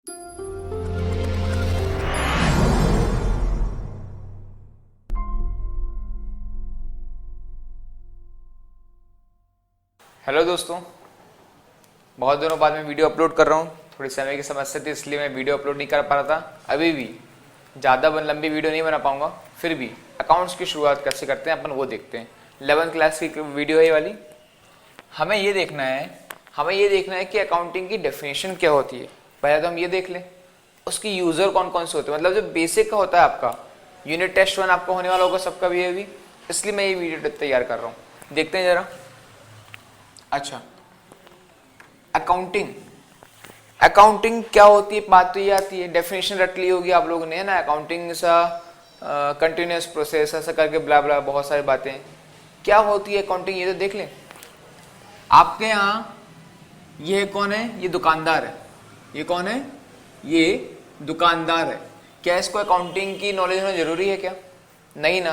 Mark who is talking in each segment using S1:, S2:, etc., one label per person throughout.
S1: Hello दोस्तों, बहुत दिनों बाद मैं वीडियो अपलोड कर रहा हूँ। थोड़ी समय की समस्या थी, इसलिए मैं वीडियो अपलोड नहीं कर पा रहा था। अभी भी ज़्यादा लंबी वीडियो नहीं बना पाऊँगा। फिर भी अकाउंट्स की शुरुआत कैसे करते हैं अपन वो देखते हैं। 11th क्लास की वीडियो है ये वाली। हमें ये देखना है कि अकाउंटिंग की डेफिनेशन क्या होती है। पहले तो हम ये देख लें उसकी यूज़र कौन कौन से होते हैं। मतलब जो बेसिक का होता है आपका यूनिट टेस्ट 1 आपका होने वाला होगा सबका भी अभी, इसलिए मैं ये वीडियो तैयार कर रहा हूँ। देखते हैं ज़रा। अच्छा, अकाउंटिंग क्या होती है, बात तो ये आती है, डेफिनेशन रट ली होगी आप लोगों ने, है ना। अकाउंटिंग इज कंटिन्यूस प्रोसेस, ऐसा करके ब्ला ब्ला बहुत सारी बातें। क्या होती है अकाउंटिंग, ये तो देख लें। आपके यहाँ ये कौन है, ये दुकानदार है। ये कौन है, ये दुकानदार है। क्या इसको अकाउंटिंग की नॉलेज होना जरूरी है क्या? नहीं ना।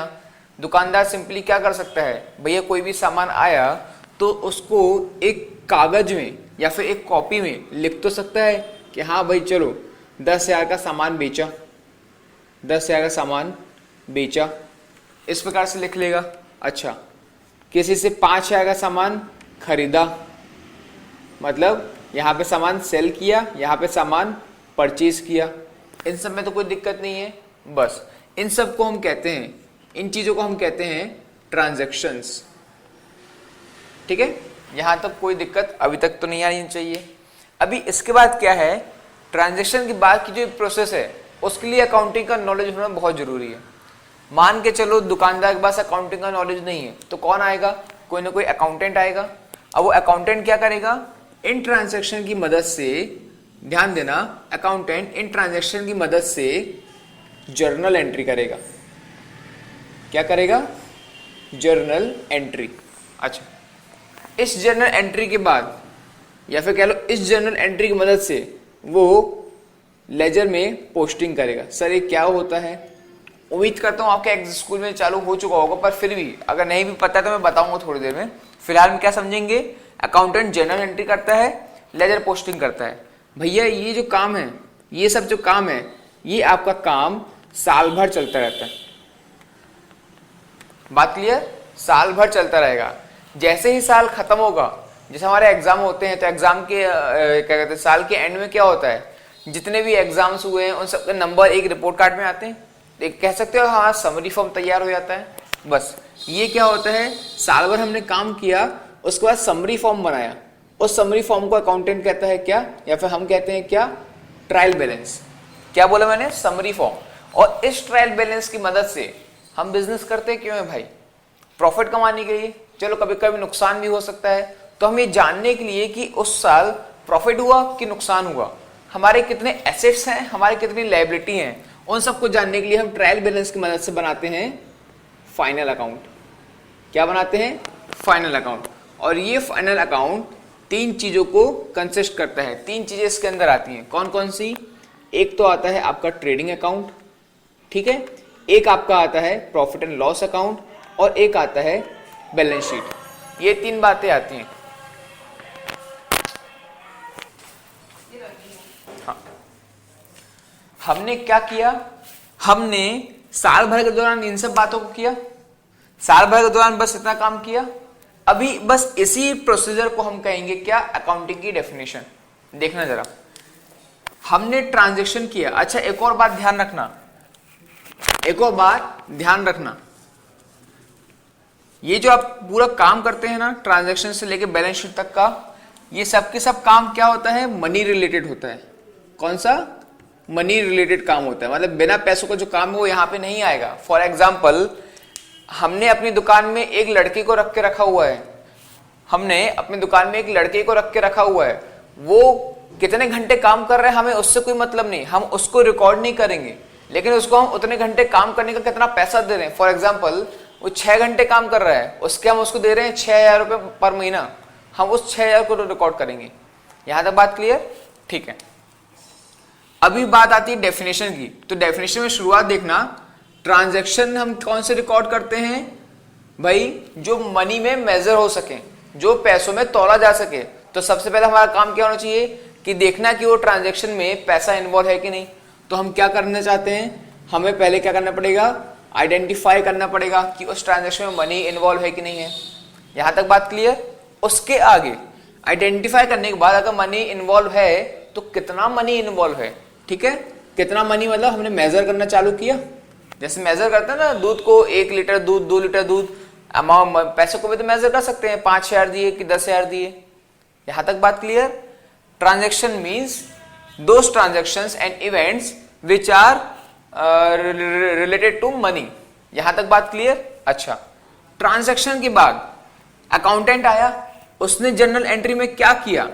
S1: दुकानदार सिंपली क्या कर सकता है, भैया कोई भी सामान आया तो उसको एक कागज में या फिर एक कॉपी में लिख तो सकता है कि हाँ भाई चलो 10,000 का सामान बेचा, 10,000 का सामान बेचा, इस प्रकार से लिख लेगा। अच्छा, किसी से 5,000 का सामान खरीदा, मतलब यहाँ पे सामान सेल किया, यहाँ पे सामान परचेज किया। इन सब में तो कोई दिक्कत नहीं है। बस इन सब को हम कहते हैं, इन चीज़ों को हम कहते हैं ट्रांजैक्शंस। ठीक है, यहाँ तक कोई दिक्कत अभी तक तो नहीं आनी चाहिए। अभी इसके बाद क्या है, ट्रांजैक्शन के बाद की जो प्रोसेस है उसके लिए अकाउंटिंग का नॉलेज होना बहुत जरूरी है। मान के चलो दुकानदार के पास अकाउंटिंग का नॉलेज नहीं है तो कौन आएगा, कोई ना कोई अकाउंटेंट आएगा। अब वो अकाउंटेंट क्या करेगा, इन ट्रांजैक्शन की मदद से, ध्यान देना, अकाउंटेंट इन ट्रांजैक्शन की मदद से जर्नल एंट्री करेगा। क्या करेगा, जर्नल एंट्री। अच्छा, इस जर्नल एंट्री के बाद या फिर कह लो इस जर्नल एंट्री की मदद से वो लेजर में पोस्टिंग करेगा। सर ये क्या होता है? उम्मीद करता हूँ आपके स्कूल में चालू हो चुका होगा, पर फिर भी अगर नहीं भी पता है तो मैं बताऊंगा थोड़ी देर में। फिलहाल हम क्या समझेंगे, अकाउंटेंट जर्नल एंट्री करता है, लेजर पोस्टिंग करता है। भैया ये जो काम है, ये सब जो काम है, ये आपका काम साल भर चलता रहता है। बात क्लियर? साल भर चलता रहेगा। जैसे ही साल खत्म होगा, जैसे हमारे एग्जाम होते हैं तो एग्जाम के क्या कहते हैं, साल के एंड में क्या होता है, जितने भी एग्जाम्स हुए हैं उन सबके नंबर एक रिपोर्ट कार्ड में आते हैं। एक कह सकते हो हाँ, समरी फॉर्म तैयार हो जाता है। बस ये क्या होता है, साल भर हमने काम किया, उसके बाद समरी फॉर्म बनाया। उस समरी फॉर्म को अकाउंटेंट कहता है क्या, या फिर हम कहते हैं क्या, ट्रायल बैलेंस। क्या बोला मैंने, समरी फॉर्म। और इस ट्रायल बैलेंस की मदद से हम बिजनेस करते क्यों है भाई, प्रॉफिट कमाने के लिए। चलो कभी कभी नुकसान भी हो सकता है, तो हम ये जानने के लिए कि उस साल प्रॉफिट हुआ कि नुकसान हुआ, हमारे कितने एसेट्स हैं, हमारे कितनी लायबिलिटी हैं, उन सबको जानने के लिए हम ट्रायल बैलेंस की मदद से बनाते हैं फाइनल अकाउंट। क्या बनाते हैं, फाइनल अकाउंट। और ये फाइनल अकाउंट 3 चीजों को कंसिस्ट करता है। 3 चीजें इसके अंदर आती हैं। कौन कौन सी? एक तो आता है आपका ट्रेडिंग अकाउंट, ठीक है, एक आपका आता है प्रॉफिट एंड लॉस अकाउंट, और एक आता है बैलेंस शीट। ये 3 बातें आती हैं। हाँ, हमने क्या किया, हमने साल भर के दौरान इन सब बातों को किया। साल भर के दौरान बस इतना काम किया। अभी बस इसी प्रोसीजर को हम कहेंगे क्या, अकाउंटिंग की डेफिनेशन। देखना जरा, हमने ट्रांजैक्शन किया। अच्छा, एक और बात ध्यान रखना, ये जो आप पूरा काम करते हैं ना, ट्रांजैक्शन से लेके बैलेंस शीट तक का, ये सब के सब काम क्या होता है, मनी रिलेटेड होता है। कौन सा, मनी रिलेटेड काम होता है। मतलब बिना पैसों का जो काम है वो यहाँ पे नहीं आएगा। फॉर एग्जाम्पल, हमने अपनी दुकान में एक लड़के को रख के रखा हुआ है, वो कितने घंटे काम कर रहे हैं हमें उससे कोई मतलब नहीं, हम उसको रिकॉर्ड नहीं करेंगे, लेकिन उसको हम उतने घंटे काम करने का कितना पैसा दे रहे हैं। फॉर एग्जाम्पल, वो 6 घंटे काम कर रहा है, उसके हम उसको दे रहे हैं 6,000 रुपये पर महीना, हम उस 6,000 को रिकॉर्ड करेंगे। यहां तक बात क्लियर? ठीक है। अभी बात आती है डेफिनेशन की। तो डेफिनेशन में शुरुआत देखना, ट्रांजैक्शन हम कौन से रिकॉर्ड करते हैं भाई, जो मनी में मेजर हो सके, जो पैसों में तोला जा सके। तो सबसे पहले हमारा काम क्या होना चाहिए, कि देखना कि वो ट्रांजैक्शन में पैसा इन्वॉल्व है कि नहीं। तो हम क्या करना चाहते हैं, हमें पहले क्या करना पड़ेगा, आइडेंटिफाई करना पड़ेगा कि उस ट्रांजैक्शन में मनी इन्वॉल्व है कि नहीं है। यहां तक बात क्लियर। उसके आगे आइडेंटिफाई करने के बाद अगर मनी इन्वॉल्व है तो कितना मनी इन्वॉल्व है, ठीक है। कितना मनी मतलब हमने मेजर करना चालू किया, जैसे मेजर करते हैं ना दूध को, 1 लीटर दूध, 2 लीटर दूध, अमाउंट पैसे को भी तो मेजर कर सकते हैं, 5,000 दिए कि 10,000 दिए। यहां तक बात clear. Transaction means those transactions and events which are related to money. यहां तक बात क्लियर। अच्छा, ट्रांजैक्शन के बाद अकाउंटेंट आया, उसने जर्नल एंट्री में क्या किया,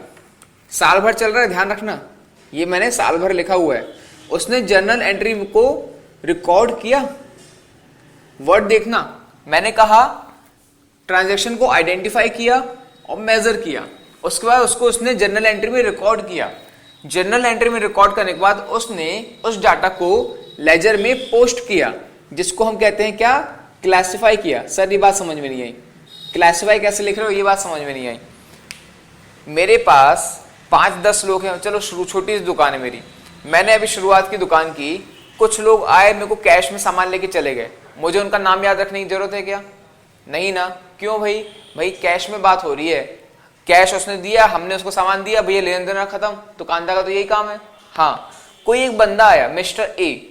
S1: साल भर चल रहा है, ध्यान रखना, ये मैंने साल भर लिखा हुआ है। उसने जर्नल एंट्री को रिकॉर्ड किया। वर्ड देखना, मैंने कहा ट्रांजैक्शन को आइडेंटिफाई किया और मेजर किया, उसके बाद उसको उसने जर्नल एंट्री में रिकॉर्ड किया। जर्नल एंट्री में रिकॉर्ड करने के बाद उसने उस डाटा को लेजर में पोस्ट किया, जिसको हम कहते हैं क्या, क्लासिफाई किया। सर ये बात समझ में नहीं आई, क्लासिफाई कैसे लिख रहे हो, ये बात समझ में नहीं आई। मेरे पास 5-10 लोग हैं, चलो छोटी सी दुकान है मेरी, मैंने अभी शुरुआत की दुकान की, कुछ लोग आए मेरे को कैश में सामान लेके चले गए, मुझे उनका नाम याद रखने की जरूरत है क्या, नहीं ना। क्यों भाई, भाई कैश में बात हो रही है, कैश उसने दिया, हमने उसको सामान दिया, भैया लेन देन खत्म, दुकानदार का तो यही काम है। हाँ, कोई एक बंदा आया मिस्टर ए,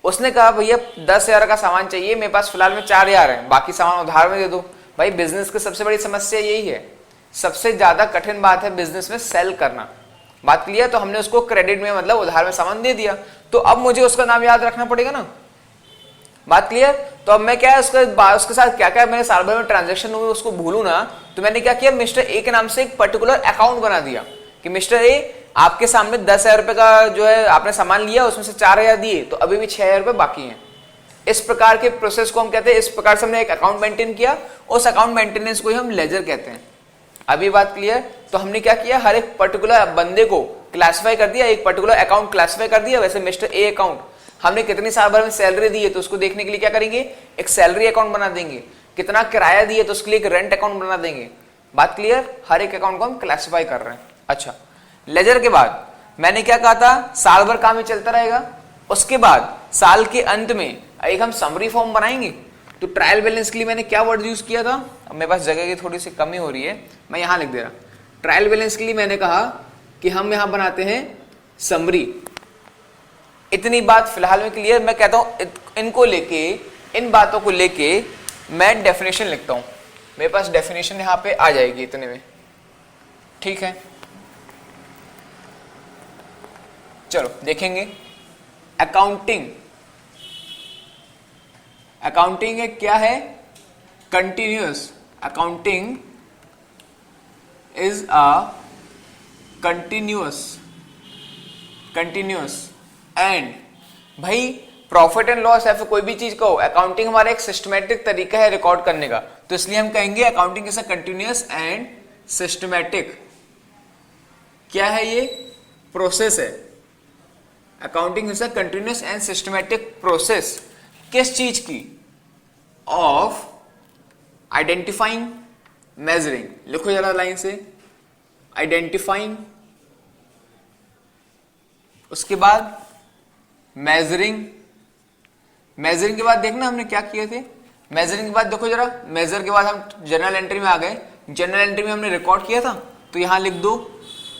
S1: उसने कहा भैया 10,000 का सामान चाहिए, मेरे पास फिलहाल में 4,000 है, बाकी सामान उधार में दे दो। भाई बिजनेस की सबसे बड़ी समस्या यही है, सबसे ज्यादा कठिन बात है बिजनेस में सेल करना। बात क्लियर। तो हमने उसको क्रेडिट में मतलब उधार में सामान दे दिया, तो अब मुझे उसका नाम याद रखना पड़ेगा ना। बात क्लियर। तो अब मैं क्या है उसके साथ क्या क्या मैंने साल भर में ट्रांजेक्शन हुई उसको भूलू ना, तो मैंने क्या किया, मिस्टर ए के नाम से एक पर्टिकुलर अकाउंट बना दिया कि मिस्टर ए आपके सामने 10,000 रुपए का जो है आपने सामान लिया, उसमें से 4,000 दिए, तो अभी भी 6,000 रुपए बाकी हैं। इस प्रकार के प्रोसेस को हम कहते हैं, इस प्रकार से हमने एक अकाउंट मेंटेन किया, उस अकाउंट मेंटेनेंस को ही हम लेजर कहते हैं। अभी बात क्लियर। तो हमने क्या किया, हर एक पर्टिकुलर बंदे को क्लासिफाई कर दिया, एक पर्टिकुलर अकाउंट क्लासिफाई कर दिया। वैसे मिस्टर ए अकाउंट हमने कितनी साल भर में सैलरी दी है तो उसको देखने के लिए क्या करेंगे, एक सैलरी अकाउंट बना देंगे। कितना किराया दिए तो उसके लिए एक रेंट अकाउंट बना देंगे। बात क्लियर। हर एक अकाउंट को हम क्लासिफाई कर रहे हैं। अच्छा, लेजर के बाद मैंने क्या कहा था, साल भर काम ही चलता रहेगा। उसके बाद साल के अंत में एक हम समरी फॉर्म बनाएंगे। तो ट्रायल बैलेंस के लिए मैंने क्या वर्ड यूज किया था, अब मेरे पास जगह की थोड़ी सी कमी हो रही है, मैं यहां लिख दे रहा। ट्रायल बैलेंस के लिए मैंने कहा कि हम यहां बनाते हैं समरी। इतनी बात फिलहाल में क्लियर। मैं कहता हूं इनको लेके, इन बातों को लेके मैं डेफिनेशन लिखता हूं, मेरे पास डेफिनेशन यहां पे आ जाएगी इतने में, ठीक है। चलो देखेंगे अकाउंटिंग। अकाउंटिंग एक क्या है, continuous. Accounting is a continuous and, भाई प्रॉफिट एंड लॉस या फिर कोई भी चीज कहो, अकाउंटिंग हमारा एक सिस्टमैटिक तरीका है रिकॉर्ड करने का, तो इसलिए हम कहेंगे accounting is a continuous and systematic. क्या है ये, प्रोसेस है। Accounting is a continuous and systematic process किस चीज की, ऑफ आइडेंटिफाइंग, मेजरिंग। लिखो जरा लाइन से, आइडेंटिफाइंग, उसके बाद मेजरिंग। मेजरिंग के बाद देखना हमने क्या किए थे, मेजरिंग के बाद देखो जरा, मेजर के बाद हम जर्नल एंट्री में आ गए। जर्नल एंट्री में हमने रिकॉर्ड किया था, तो यहां लिख दो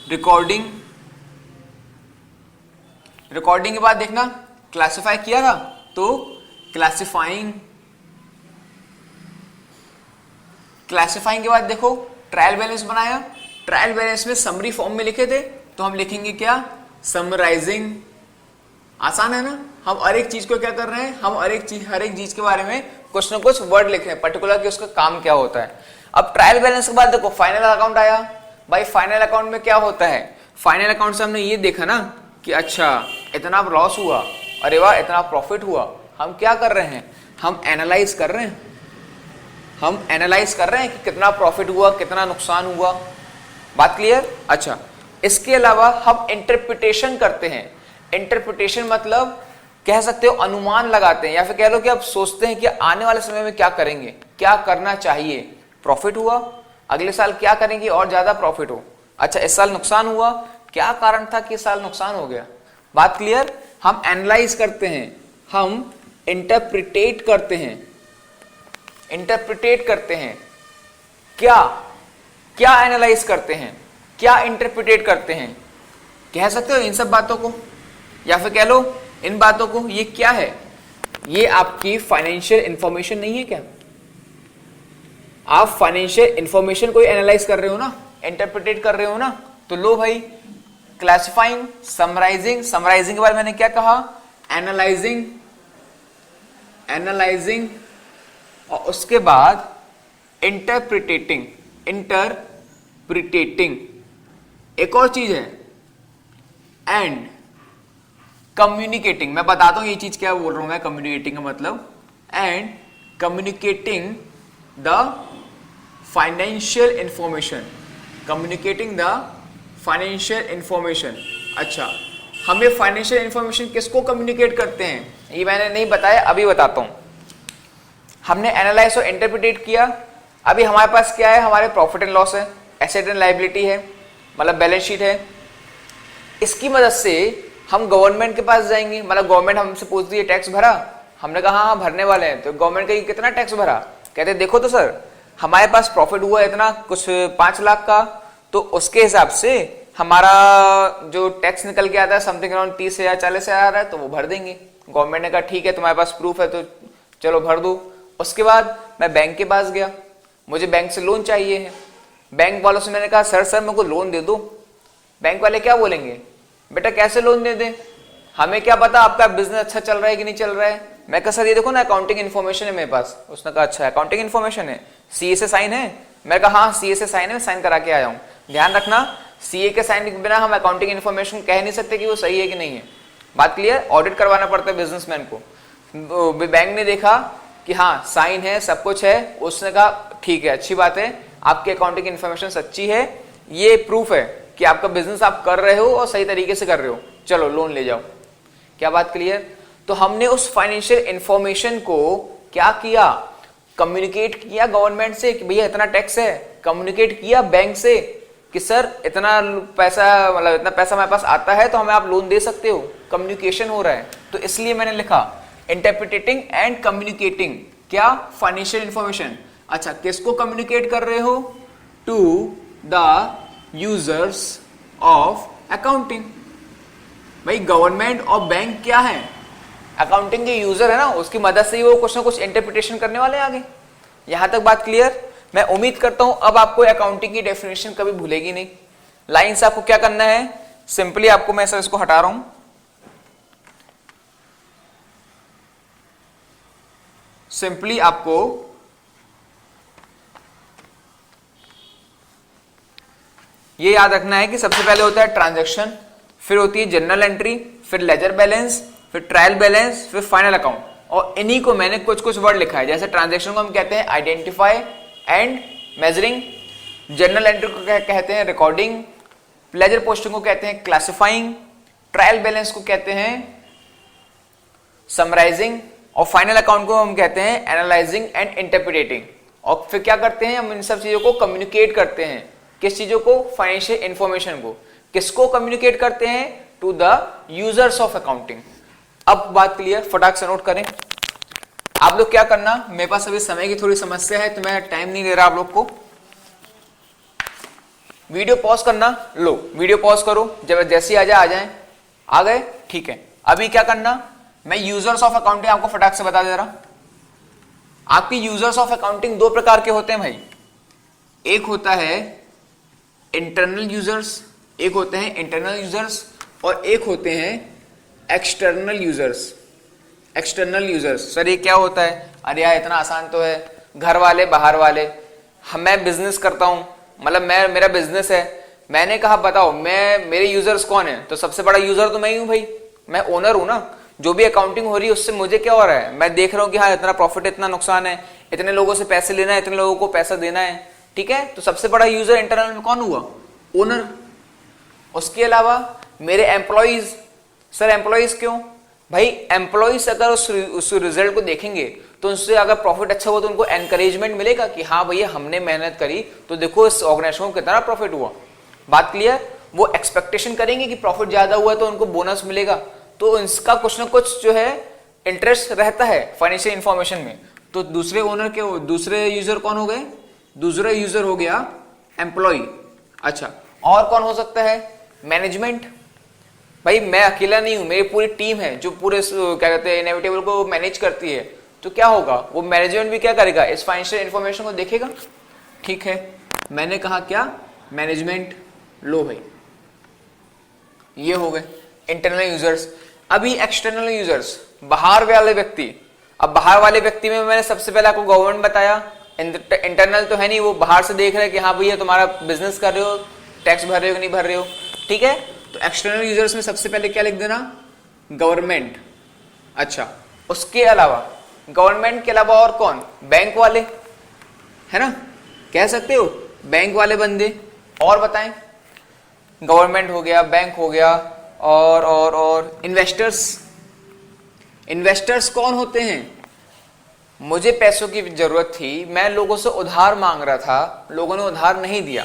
S1: रिकॉर्डिंग। रिकॉर्डिंग के बाद देखना क्लासिफाई किया था, तो क्लासिफाइंग। क्लासिफाइंग के बाद देखो ट्रायल बैलेंस बनाया, ट्रायल बैलेंस में समरी फॉर्म में लिखे थे, तो हम लिखेंगे क्या, समराइजिंग। आसान है ना। हम हर एक चीज को क्या कर रहे हैं, हम हर एक चीज के बारे में कुछ ना कुछ वर्ड लिख रहे हैं पर्टिकुलर कि उसका काम क्या होता है। अब ट्रायल बैलेंस के बाद देखो फाइनल अकाउंट आया। भाई फाइनल अकाउंट में क्या होता है, फाइनल अकाउंट से हमने ये देखा ना कि अच्छा इतना लॉस हुआ, अरे वाह इतना प्रॉफिट हुआ। हम क्या कर रहे हैं, हम एनालाइज कर रहे हैं, हम एनालाइज कर रहे हैं कि कितना प्रॉफिट हुआ, कितना नुकसान हुआ। बात क्लियर। अच्छा, इसके अलावा हम इंटरप्रिटेशन करते हैं। इंटरप्रिटेशन मतलब कह सकते हो अनुमान लगाते हैं, या फिर कह लो कि अब सोचते हैं कि आने वाले समय में क्या करेंगे, क्या करना चाहिए। प्रॉफिट हुआ, अगले साल क्या करेंगे और ज्यादा प्रॉफिट हो। अच्छा इस साल नुकसान हुआ, क्या कारण था कि इस साल नुकसान हो गया। बात क्लियर। हम एनालाइज करते हैं, हम इंटरप्रिटेट करते हैं, इंटरप्रिटेट करते हैं। क्या क्या एनालाइज करते हैं, क्या इंटरप्रिटेट करते हैं, कह सकते हो इन सब बातों को, या फिर कह लो इन बातों को। ये क्या है? ये आपकी फाइनेंशियल इंफॉर्मेशन नहीं है क्या? आप फाइनेंशियल इंफॉर्मेशन को एनालाइज कर रहे हो ना, इंटरप्रिटेट कर रहे हो ना। तो लो भाई, क्लासिफाइंग, समराइजिंग, समराइजिंग के बाद मैंने क्या कहा? एनालाइजिंग, एनालाइजिंग, और उसके बाद इंटरप्रिटेटिंग, इंटरप्रिटेटिंग। एक और चीज है, एंड कम्युनिकेटिंग। मैं बताता हूं ये चीज क्या बोल रहा हूं मैं, कम्युनिकेटिंग का मतलब, and communicating the financial information, communicating the financial information. अच्छा, हम ये फाइनेंशियल इंफॉर्मेशन किसको कम्युनिकेट करते हैं? ये मैंने नहीं बताया, अभी बताता हूं। हमने एनालाइज और इंटरप्रिटेट किया। अभी हमारे पास क्या है? हमारे प्रॉफिट एंड लॉस है, एसेट एंड लायबिलिटी है, मतलब बैलेंस शीट है। इसकी मदद से हम गवर्नमेंट के पास जाएंगे, मतलब गवर्नमेंट हमसे पूछती है टैक्स भरा? हमने कहा हाँ भरने वाले हैं। तो गवर्नमेंट का कितना टैक्स भरा? कहते देखो तो सर, हमारे पास प्रॉफिट हुआ इतना, कुछ 5 लाख का, तो उसके हिसाब से हमारा जो टैक्स निकल के आता है समथिंग अराउंड 30,000 40,000 है, तो वो भर देंगे। गवर्नमेंट ने कहा ठीक है, तुम्हारे पास प्रूफ है तो चलो भर दो। उसके बाद मैं बैंक के पास गया, मुझे बैंक से लोन चाहिए है। बैंक वालों से मैंने कहा सर मेरे को लोन दे दो। बैंक वाले क्या बोलेंगे? बेटा कैसे लोन दे दे, हमें क्या पता आपका बिजनेस अच्छा चल रहा है कि नहीं चल रहा है। मैं कहा सर ये देखो ना, अकाउंटिंग इन्फॉर्मेशन है मेरे पास। उसने कहा अच्छा अकाउंटिंग इन्फॉर्मेशन है, सीए से साइन है? मैं कहा हाँ सीए से साइन है, मैं साइन करा के आया हूँ। ध्यान रखना, सीए के साइन के बिना हम अकाउंटिंग इन्फॉर्मेशन कह नहीं सकते कि वो सही है कि नहीं है। बात क्लियर? ऑडिट करवाना पड़ता है बिजनेसमैन को। बैंक ने देखा कि हाँ साइन है, सब कुछ है, उसने कहा ठीक है अच्छी बात है, आपकी अकाउंटिंग इन्फॉर्मेशन सच्ची है, ये प्रूफ है कि आपका बिजनेस आप कर रहे हो और सही तरीके से कर रहे हो, चलो लोन ले जाओ। क्या बात क्लियर? तो हमने उस फाइनेंशियल इंफॉर्मेशन को क्या किया? कम्युनिकेट किया गवर्नमेंट से कि भैया इतना टैक्स है, कम्युनिकेट किया बैंक से कि सर इतना पैसा, मतलब इतना पैसा हमारे पास आता है तो हमें आप लोन दे सकते हो। कम्युनिकेशन हो रहा है, तो इसलिए मैंने लिखा इंटरप्रिटेटिंग एंड कम्युनिकेटिंग क्या? Financial information. अच्छा, किसको कम्युनिकेट कर रहे हो? To the users of accounting. भाई गवर्नमेंट और बैंक क्या है? अकाउंटिंग के यूजर है ना, उसकी मदद से ही वो कुछ ना कुछ इंटरप्रिटेशन करने वाले हैं आगे। यहां तक बात क्लियर? मैं उम्मीद करता हूं अब आपको अकाउंटिंग की डेफिनेशन कभी भूलेगी नहीं। लाइन से आपको क्या करना है? सिंपली आपको मैं सर इसको हटा रहा हूं, सिंपली आपको ये याद रखना है कि सबसे पहले होता है ट्रांजैक्शन, फिर होती है जनरल एंट्री, फिर लेजर बैलेंस, फिर ट्रायल बैलेंस, फिर फाइनल अकाउंट। और इन्हीं को मैंने कुछ कुछ वर्ड लिखा है। जैसे ट्रांजैक्शन को हम कहते हैं identify and measuring, general entry को कहते हैं रिकॉर्डिंग, लेजर पोस्टिंग को कहते हैं क्लासिफाइंग, ट्रायल बैलेंस को कहते हैं समराइजिंग, और फाइनल अकाउंट को हम कहते हैं एनालाइजिंग एंड इंटरप्रिटेटिंग। और फिर क्या करते हैं हम? इन सब चीजों को कम्युनिकेट करते हैं। किस चीजों को? फाइनेंशियल इंफॉर्मेशन को। किसको कम्युनिकेट करते हैं? To the users of accounting. अब बात क्लियर? फटाक से नोट करें। आप लोग क्या करना, मेरे पास अभी समय की थोड़ी समस्या है तो मैं टाइम नहीं दे रहा आप लोग को। वीडियो पॉज करना, लो वीडियो पॉज करो, जब जैसे आ जाए। आ गए? ठीक है। अभी क्या करना, मैं यूजर्स ऑफ अकाउंटिंग आपको फटाक से बता दे रहा। आपकी यूजर्स ऑफ अकाउंटिंग दो प्रकार के होते हैं भाई। एक होता है इंटरनल यूजर्स, एक होते हैं इंटरनल यूजर्स, और एक होते हैं external users. External users sir ये क्या होता है? अरे यार इतना आसान तो है, घर वाले बाहर वाले। मैं बिजनेस करता हूं, मतलब मेरा बिजनेस है। मैंने कहा बताओ मेरे यूजर्स कौन है? तो सबसे बड़ा यूजर तो मैं ही हूं भाई, मैं ओनर हूं ना। जो भी अकाउंटिंग हो रही है उससे मुझे क्या हो रहा है? मैं देख रहा हूं कि हाँ इतना प्रॉफिट, इतना नुकसान है, इतने लोगों से पैसे लेना है, इतने लोगों को पैसा देना है, ठीक है। तो सबसे बड़ा यूजर इंटरनल में कौन हुआ? ओनर। उसके अलावा मेरे एम्प्लॉइज। सर एम्प्लॉइज क्यों? भाई एम्प्लॉइज अगर उस रिजल्ट को देखेंगे तो उनसे अगर प्रॉफिट अच्छा हुआ तो उनको एनकरेजमेंट मिलेगा कि हाँ भैया हमने मेहनत करी तो देखो इस ऑर्गेनाइजेशन को कितना प्रॉफिट हुआ। बात क्लियर? वो एक्सपेक्टेशन करेंगे कि प्रॉफिट ज्यादा हुआ तो उनको बोनस मिलेगा, तो इसका कुछ ना कुछ जो है इंटरेस्ट रहता है फाइनेंशियल इंफॉर्मेशन में। तो दूसरे ओनर के दूसरे यूजर कौन हो गए? दूसरा यूजर हो गया एम्प्लॉय। अच्छा, और कौन हो सकता है? मैनेजमेंट। भाई मैं अकेला नहीं हूं, मेरी पूरी टीम है जो पूरे क्या कहते हैं इनएविटेबल को मैनेज करती है। तो क्या होगा, वो मैनेजमेंट भी क्या करेगा, इस फाइनेंशियल इंफॉर्मेशन को देखेगा। ठीक है, मैंने कहा क्या, मैनेजमेंट। लो भाई, ये हो गए इंटरनल यूजर्स। अभी एक्सटर्नल यूजर्स, बाहर वाले व्यक्ति। अब बाहर वाले व्यक्ति में मैंने सबसे पहले आपको गवर्नमेंट बताया, इंटरनल तो है नहीं, वो बाहर से देख रहे हैं कि हाँ भैया तुम्हारा बिजनेस कर रहे हो, टैक्स भर रहे हो कि नहीं भर रहे हो। ठीक है, तो एक्सटर्नल यूजर्स में सबसे पहले क्या लिख देना, गवर्नमेंट। अच्छा, उसके अलावा गवर्नमेंट के अलावा और कौन, बैंक वाले, है ना, कह सकते हो बैंक वाले बंदे। और बताएं, गवर्नमेंट हो गया, बैंक हो गया, और इन्वेस्टर्स। इन्वेस्टर्स कौन होते हैं? मुझे पैसों की जरूरत थी, मैं लोगों से उधार मांग रहा था, लोगों ने उधार नहीं दिया।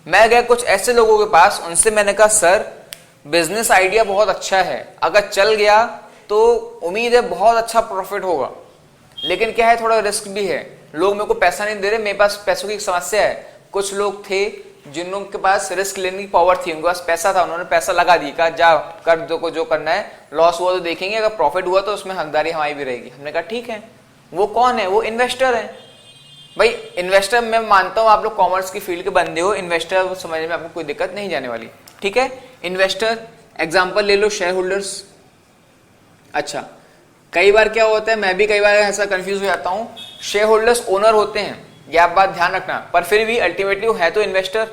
S1: मैं गया कुछ ऐसे लोगों के पास, उनसे मैंने कहा सर बिजनेस आइडिया बहुत अच्छा है, अगर चल गया तो उम्मीद है बहुत अच्छा प्रॉफिट होगा, लेकिन क्या है थोड़ा रिस्क भी है, लोग मेरे को पैसा नहीं दे रहे, मेरे पास पैसों की समस्या है। कुछ लोग थे जिन लोगों के पास रिस्क लेने की पावर थी, उनके पास पैसा था, उन्होंने पैसा लगा दिया, कहा जा कर दो को जो करना है, लॉस हुआ तो देखेंगे, अगर प्रॉफिट हुआ तो उसमें हकदारी हमारी भी रहेगी। हमने कहा ठीक है। वो कौन है? वो इन्वेस्टर है। भाई इन्वेस्टर मैं मानता हूं आप लोग कॉमर्स की फील्ड के बंदे हो, इन्वेस्टर समझने में आपको कोई दिक्कत नहीं जाने वाली। ठीक है, इन्वेस्टर एग्जांपल ले लो, शेयर होल्डर्स। अच्छा, कई बार क्या होता है, मैं भी कई बार ऐसा कंफ्यूज हो जाता हूं, शेयर होल्डर्स ओनर होते हैं, ये आप बात ध्यान रखना, पर फिर भी अल्टीमेटली वो है तो इन्वेस्टर।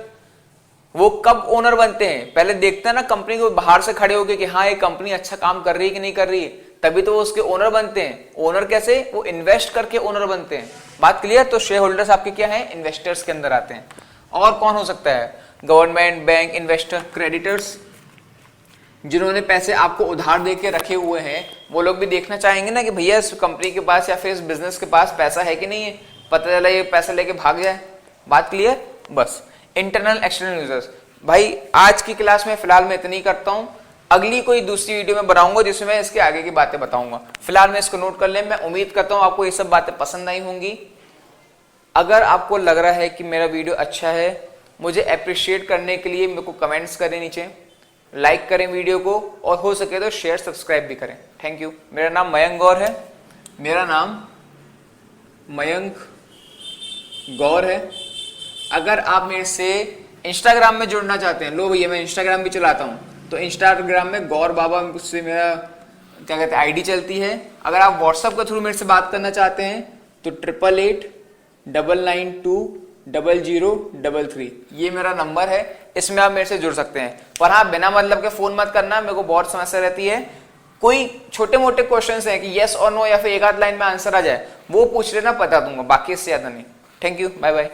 S1: वो कब ओनर बनते हैं, पहले देखते हैं ना कंपनी को बाहर से खड़े होकर कि हाँ ये कंपनी अच्छा काम कर रही है कि नहीं कर रही है, तभी तो वो उसके ओनर बनते हैं। ओनर कैसे? वो इन्वेस्ट करके ओनर बनते हैं। बात क्लियर? तो शेयर होल्डर्स आपके क्या है, इन्वेस्टर्स के अंदर आते हैं। और कौन हो सकता है? गवर्नमेंट, बैंक, इन्वेस्टर, क्रेडिटर्स, जिन्होंने पैसे आपको उधार दे के रखे हुए हैं, वो लोग भी देखना चाहेंगे ना कि भैया इस कंपनी के पास या फिर इस बिजनेस के पास पैसा है कि नहीं है, पता चला ये पैसा लेके भाग जाए। बात क्लियर? बस इंटरनल एक्सटर्नल यूजर्स। भाई आज की क्लास में फिलहाल मैं इतनी करता हूं, अगली कोई दूसरी वीडियो में बनाऊंगा जिसमें मैं इसके आगे की बातें बताऊंगा। फिलहाल मैं इसको नोट कर लें, मैं उम्मीद करता हूं आपको ये सब बातें पसंद आई होंगी। अगर आपको लग रहा है कि मेरा वीडियो अच्छा है, मुझे अप्रिशिएट करने के लिए मेरे को कमेंट्स करें, नीचे लाइक करें वीडियो को, और हो सके तो शेयर सब्सक्राइब भी करें। Thank you. मेरा नाम मयंक गौर है, मेरा नाम मयंक गौर है। अगर आप मेरे से इंस्टाग्राम में जुड़ना चाहते हैं, लो भैया मैं इंस्टाग्राम भी चलाता हूं, तो इंस्टाग्राम में गौर बाबा से मेरा क्या कहते हैं आईडी चलती है। अगर आप व्हाट्सएप के थ्रू मेरे से बात करना चाहते हैं तो 8889920033 ये मेरा नंबर है, इसमें आप मेरे से जुड़ सकते हैं। पर हाँ, बिना मतलब के फोन मत करना, मेरे को बहुत समस्या रहती है। कोई छोटे मोटे क्वेश्चंस हैं कि यस और नो या फिर एक आध लाइन में आंसर आ जाए, वो पूछ लेना, बता दूंगा, बाकी इससे ज्यादा नहीं। Thank you, bye bye.